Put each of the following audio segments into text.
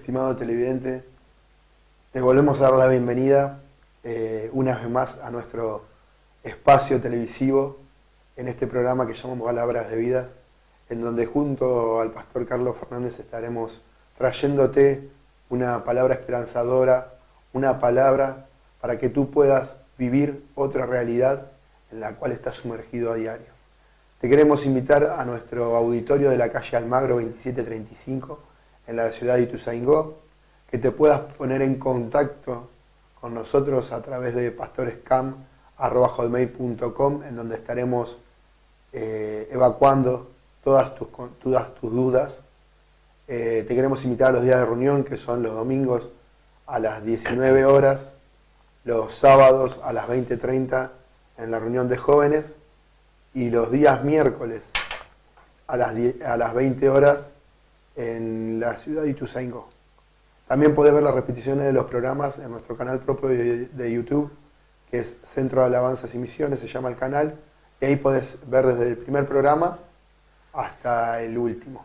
estimado televidente. Les volvemos a dar la bienvenida una vez más a nuestro espacio televisivo en este programa que llamamos Palabras de Vida, en donde junto al pastor Carlos Fernández estaremos trayéndote una palabra esperanzadora, una palabra para que tú puedas vivir otra realidad en la cual estás sumergido a diario. Te queremos invitar a nuestro auditorio de la calle Almagro 2735 en la ciudad de Ituzaingó, que te puedas poner en contacto con nosotros a través de pastorescam@hotmail.com, en donde estaremos evacuando todas tus dudas. Te queremos invitar a los días de reunión, que son los domingos a las 19 horas, los sábados a las 20:30 en la reunión de jóvenes, y los días miércoles a las 20 horas en la ciudad de Ituzaingó. También podés ver las repeticiones de los programas en nuestro canal propio de YouTube, que es Centro de Alabanzas y Misiones, se llama el canal, y ahí podés ver desde el primer programa hasta el último.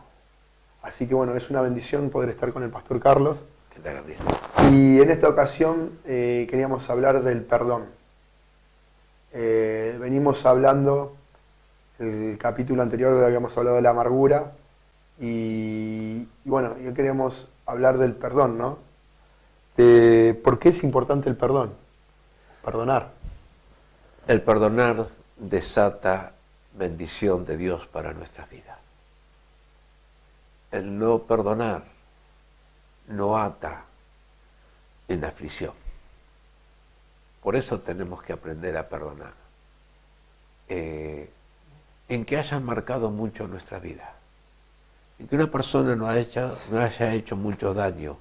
Así que bueno, es una bendición poder estar con el pastor Carlos. ¿Qué tal, Gabriel? Y en esta ocasión queríamos hablar del perdón. Venimos hablando, el capítulo anterior habíamos hablado de la amargura, y bueno, hoy queríamos hablar del perdón, ¿no? De por qué es importante el perdón, perdonar. El perdonar desata bendición de Dios para nuestras vidas. El no perdonar no ata en aflicción. Por eso tenemos que aprender a perdonar. En que hayan marcado mucho nuestra vida. En que una persona no haya hecho mucho daño.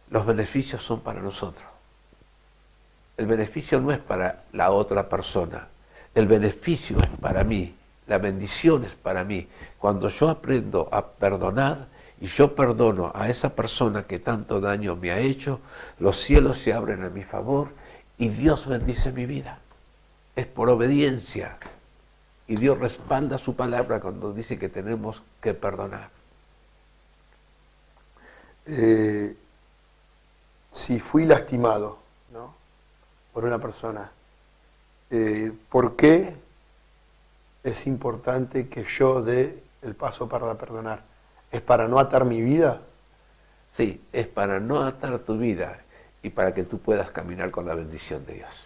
Los beneficios son para nosotros. El beneficio no es para la otra persona. El beneficio es para mí. La bendición es para mí. Cuando yo aprendo a perdonar y yo perdono a esa persona que tanto daño me ha hecho, los cielos se abren a mi favor y Dios bendice mi vida. Es por obediencia. Y Dios respalda su palabra cuando dice que tenemos que perdonar. Si fui lastimado, ¿no?, por una persona, ¿por qué es importante que yo dé el paso para perdonar? ¿Es para no atar mi vida? Sí, es para no atar tu vida y para que tú puedas caminar con la bendición de Dios.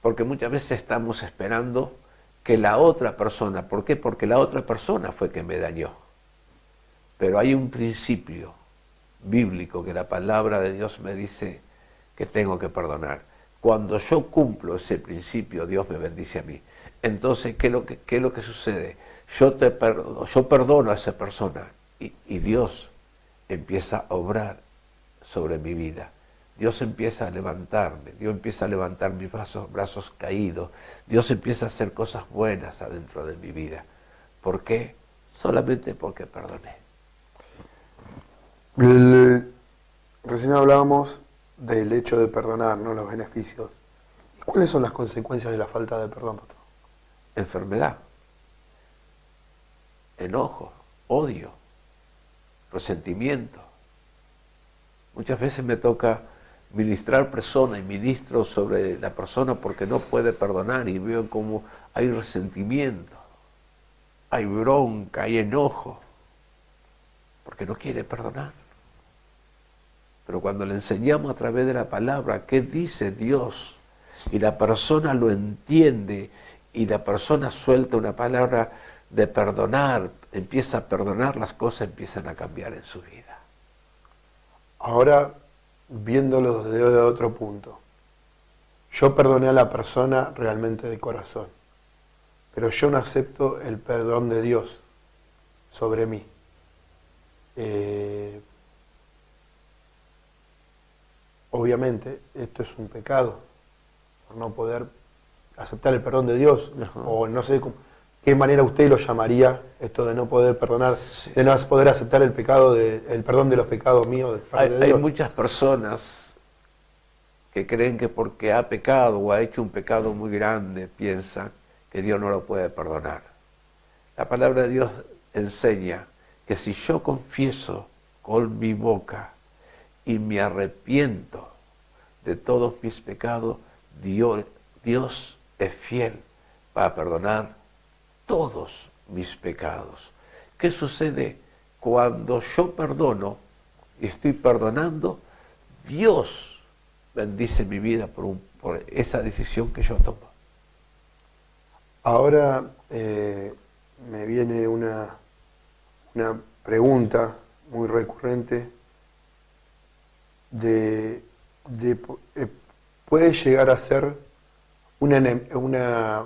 Porque muchas veces estamos esperando que la otra persona, ¿por qué? Porque la otra persona fue que me dañó. Pero hay un principio bíblico que la palabra de Dios me dice que tengo que perdonar. Cuando yo cumplo ese principio, Dios me bendice a mí. Entonces, ¿qué es lo que sucede? Yo perdono a esa persona y Dios empieza a obrar sobre mi vida. Dios empieza a levantarme, Dios empieza a levantar mis brazos caídos, Dios empieza a hacer cosas buenas adentro de mi vida. ¿Por qué? Solamente porque perdoné. Recién hablábamos del hecho de perdonar, ¿no?, los beneficios. ¿Y cuáles son las consecuencias de la falta de perdón, pastor? Enfermedad, enojo, odio, resentimiento. Muchas veces me toca ministrar personas y ministro sobre la persona porque no puede perdonar y veo como hay resentimiento, hay bronca, hay enojo, porque no quiere perdonar. Pero cuando le enseñamos a través de la palabra qué dice Dios y la persona lo entiende y la persona suelta una palabra de perdonar, empieza a perdonar, las cosas empiezan a cambiar en su vida. Ahora, viéndolo desde otro punto, yo perdoné a la persona realmente de corazón, pero yo no acepto el perdón de Dios sobre mí. Obviamente, esto es un pecado, por no poder aceptar el perdón de Dios. O no sé qué manera usted lo llamaría, esto de no poder perdonar, sí, de no poder aceptar el perdón de los pecados míos. Hay muchas personas que creen que porque ha pecado o ha hecho un pecado muy grande, piensan que Dios no lo puede perdonar. La palabra de Dios enseña que si yo confieso con mi boca y me arrepiento de todos mis pecados, Dios es fiel para perdonar todos mis pecados. ¿Qué sucede cuando yo perdono y estoy perdonando? Dios bendice mi vida por esa decisión que yo tomo. Ahora me viene una pregunta muy recurrente ¿puede llegar a ser una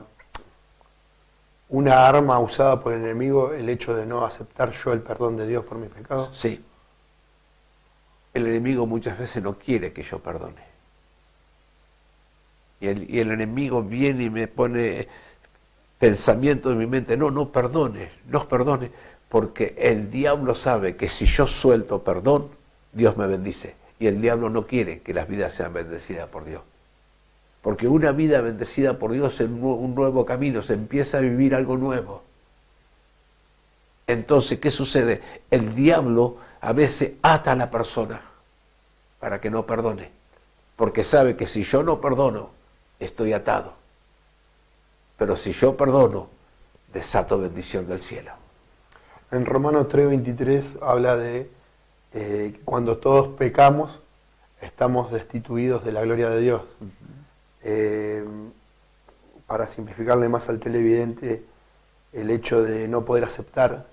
arma usada por el enemigo el hecho de no aceptar yo el perdón de Dios por mis pecados? Sí. El enemigo muchas veces no quiere que yo perdone. Y el enemigo viene y me pone pensamiento en mi mente, no perdones, porque el diablo sabe que si yo suelto perdón, Dios me bendice. Y el diablo no quiere que las vidas sean bendecidas por Dios. Porque una vida bendecida por Dios es un nuevo camino, se empieza a vivir algo nuevo. Entonces, ¿qué sucede? El diablo a veces ata a la persona para que no perdone. Porque sabe que si yo no perdono, estoy atado. Pero si yo perdono, desato bendición del cielo. En Romanos 3:23 habla de cuando todos pecamos, estamos destituidos de la gloria de Dios. Para simplificarle más al televidente, el hecho de no poder aceptar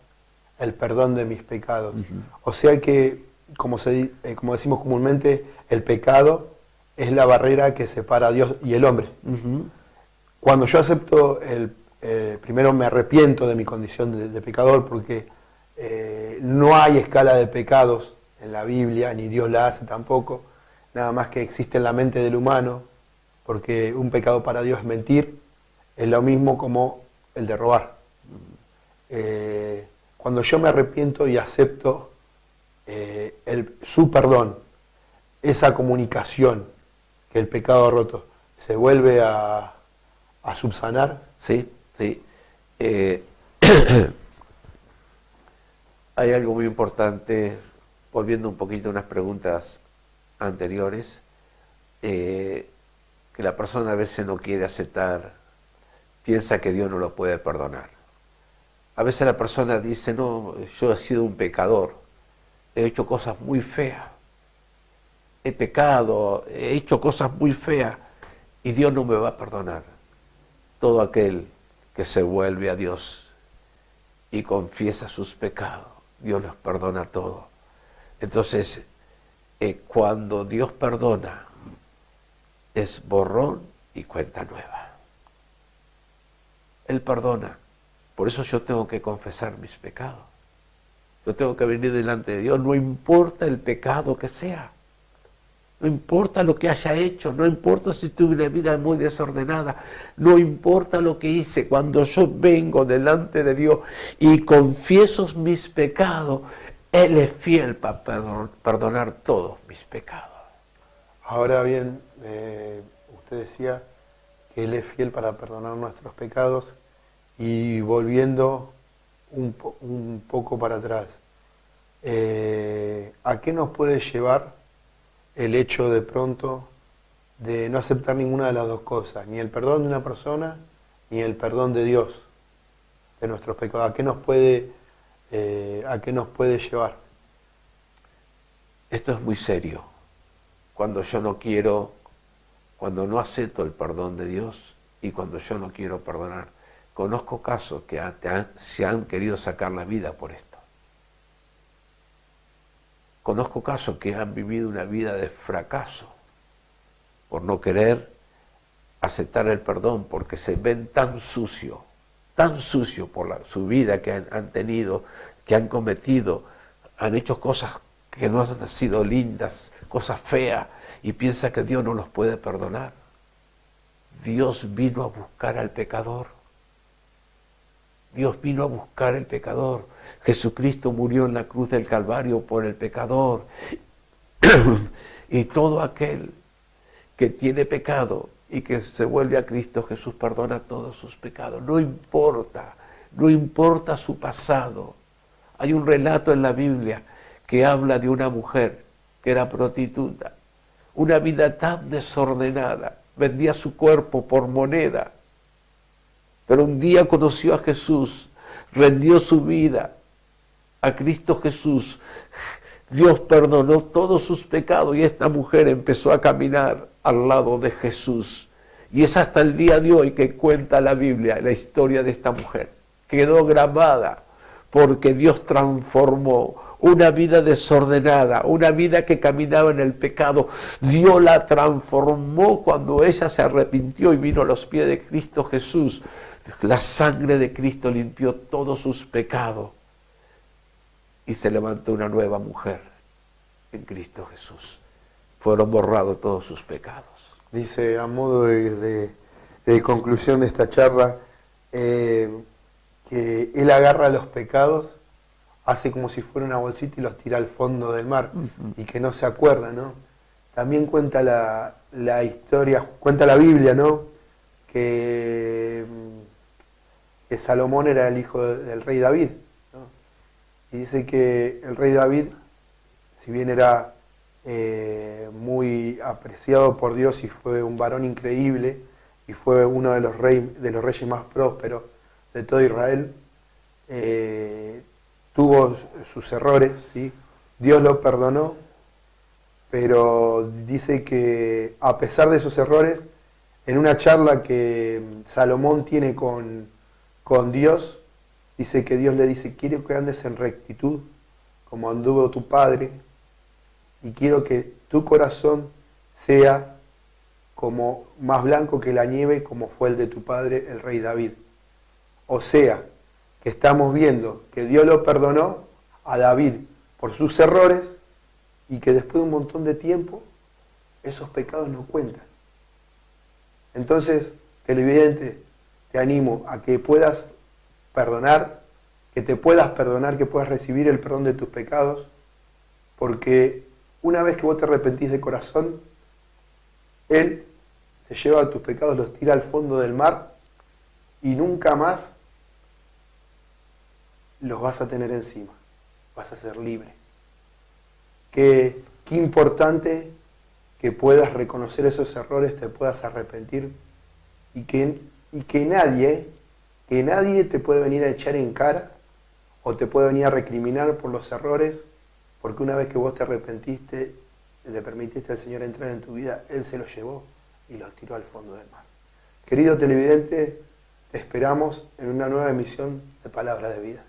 el perdón de mis pecados. O sea que, como decimos comúnmente, el pecado es la barrera que separa a Dios y el hombre. Cuando yo acepto, primero me arrepiento de mi condición de pecador, porque no hay escala de pecados en la Biblia, ni Dios la hace tampoco, nada más que existe en la mente del humano, porque un pecado para Dios es mentir, es lo mismo como el de robar. Cuando yo me arrepiento y acepto su perdón, esa comunicación que el pecado ha roto, se vuelve a subsanar. Sí. Hay algo muy importante, volviendo un poquito a unas preguntas anteriores, que la persona a veces no quiere aceptar, piensa que Dios no lo puede perdonar. A veces la persona dice, no, yo he sido un pecador, he hecho cosas muy feas, he pecado, he hecho cosas muy feas y Dios no me va a perdonar. Todo aquel que se vuelve a Dios y confiesa sus pecados, Dios los perdona todo. Entonces, cuando Dios perdona, es borrón y cuenta nueva. Él perdona. Por eso yo tengo que confesar mis pecados. Yo tengo que venir delante de Dios, no importa el pecado que sea. No importa lo que haya hecho, no importa si tuve una vida muy desordenada, no importa lo que hice. Cuando yo vengo delante de Dios y confieso mis pecados, Él es fiel para perdonar todos mis pecados. Ahora bien, usted decía que Él es fiel para perdonar nuestros pecados, y volviendo un poco para atrás, ¿a qué nos puede llevar el hecho de pronto de no aceptar ninguna de las dos cosas, ni el perdón de una persona, ni el perdón de Dios de nuestros pecados? ¿A qué nos puede llevar? Esto es muy serio. Cuando yo no quiero, cuando no acepto el perdón de Dios y cuando yo no quiero perdonar. Conozco casos que se han querido sacar la vida por esto. Conozco casos que han vivido una vida de fracaso por no querer aceptar el perdón, porque se ven tan sucios por su vida que han tenido, que han cometido, han hecho cosas que no han sido lindas, cosas feas, y piensa que Dios no los puede perdonar. Dios vino a buscar al pecador. Dios vino a buscar al pecador. Jesucristo murió en la cruz del Calvario por el pecador. Y todo aquel que tiene pecado y que se vuelve a Cristo, Jesús perdona todos sus pecados. No importa su pasado. Hay un relato en la Biblia que habla de una mujer que era prostituta, una vida tan desordenada, vendía su cuerpo por moneda, pero un día conoció a Jesús, rendió su vida a Cristo Jesús, Dios perdonó todos sus pecados y esta mujer empezó a caminar al lado de Jesús. Y es hasta el día de hoy que cuenta la Biblia, la historia de esta mujer. Quedó grabada porque Dios transformó una vida desordenada, una vida que caminaba en el pecado. Dios la transformó cuando ella se arrepintió y vino a los pies de Cristo Jesús. La sangre de Cristo limpió todos sus pecados y se levantó una nueva mujer en Cristo Jesús. Fueron borrados todos sus pecados. Dice, a modo de conclusión de esta charla, que él agarra los pecados, hace como si fuera una bolsita y los tira al fondo del mar, y que no se acuerda, ¿no? También cuenta la historia, cuenta la Biblia, ¿no? Que Salomón era el hijo del rey David, ¿no? Y dice que el rey David, si bien era muy apreciado por Dios y fue un varón increíble, y fue uno de los reyes más prósperos de todo Israel, tuvo sus errores, ¿sí? Dios lo perdonó, pero dice que a pesar de esos errores, en una charla que Salomón tiene con Dios, dice que Dios le dice, quiero que andes en rectitud, como anduvo tu padre, y quiero que tu corazón sea como más blanco que la nieve, como fue el de tu padre, el rey David. O sea, que estamos viendo que Dios lo perdonó a David por sus errores y que después de un montón de tiempo esos pecados no cuentan. Entonces, televidente, te animo a que puedas perdonar, que te puedas perdonar, que puedas recibir el perdón de tus pecados, porque una vez que vos te arrepentís de corazón, Él se lleva tus pecados, los tira al fondo del mar y nunca más los vas a tener encima, vas a ser libre. Qué importante que puedas reconocer esos errores, te puedas arrepentir y que nadie te puede venir a echar en cara o te puede venir a recriminar por los errores, porque una vez que vos te arrepentiste, le permitiste al Señor entrar en tu vida, Él se los llevó y los tiró al fondo del mar. Querido televidente, te esperamos en una nueva emisión de Palabra de Vida.